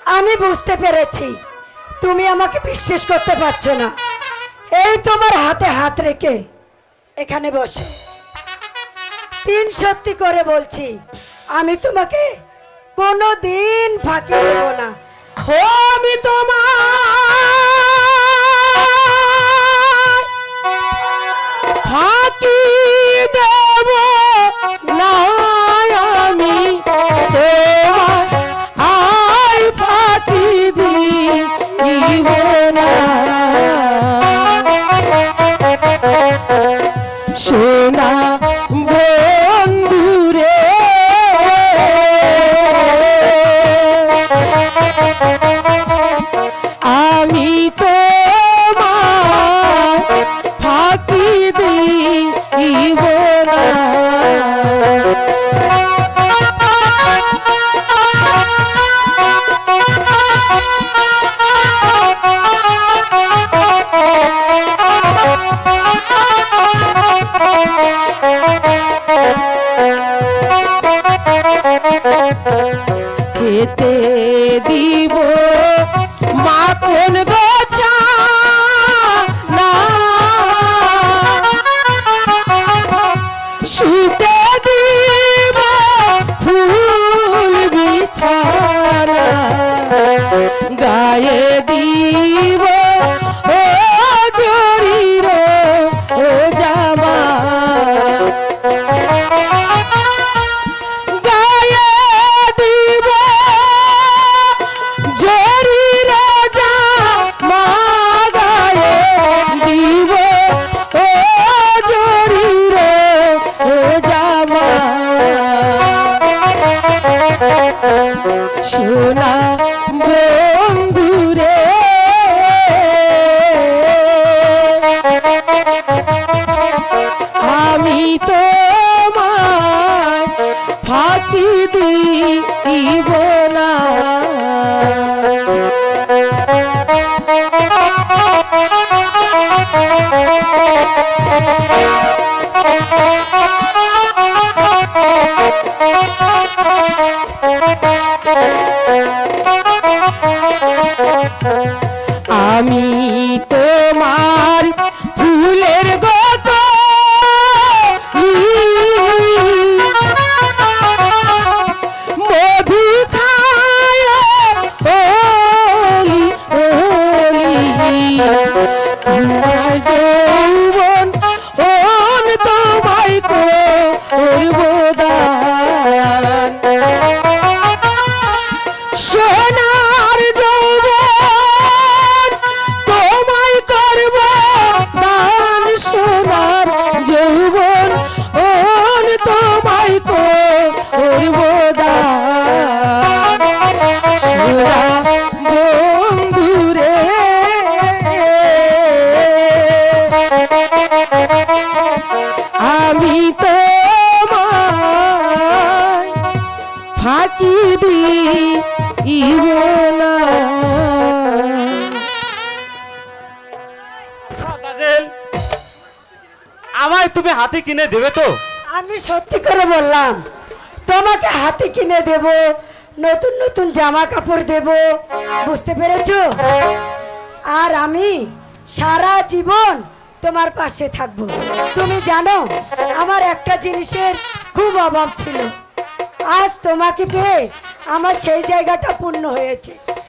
আমি বুঝতে পেরেছি তুমি আমাকে বিশ্বাস করতে পারছো না। এই তোমার হাতে হাত রেখে এখানে বসে তিন সত্যি করে বলছি, আমি তোমাকে কোনোদিন ফাঁকি দেব না। আমি তোমার ফাঁকি দেব না, আমি তোমার আই ফাঁকি দিব না। সোনা বন্ধুরে আমি তোমার ফাঁকি দিব না। খেতে দিব মাখন গোছা না, শুতে দিব ফুল বিছানা, গায়ে দিব ও জরির ও জামা, গায়ে দিব জরির জামা, গায়ে দিব ও জরির ও জামা। সোনা বন্ধুরে আমি তোমায় ফাঁকি দিব না। আমি তোমার ফুলের গত মধু খায় ওলি ওলি, তোমার যৌবন ওন তোমায় করব দান। সোনার যৌবন তোমায় করব দান, সোনার যৌবন ওন তোমায় করব দান। সোনা বন্ধুরে আমি তোমায় ফাঁকি দিব না। আমায় তুমি হাতি কিনে দেবে তো? আমি সত্যি করে বললাম, তোমাকে হাতি কিনে দেব, নতুন নতুন জামা কাপড় দেব, বুঝতে পেরেছো? আর আমি সারা জীবন তোমার পাশে থাকবো। তুমি জানো আমার একটা জিনিসের খুব অভাব ছিল, আজ তোমাকে পেয়ে আমার সেই জায়গাটা পূর্ণ হয়েছে।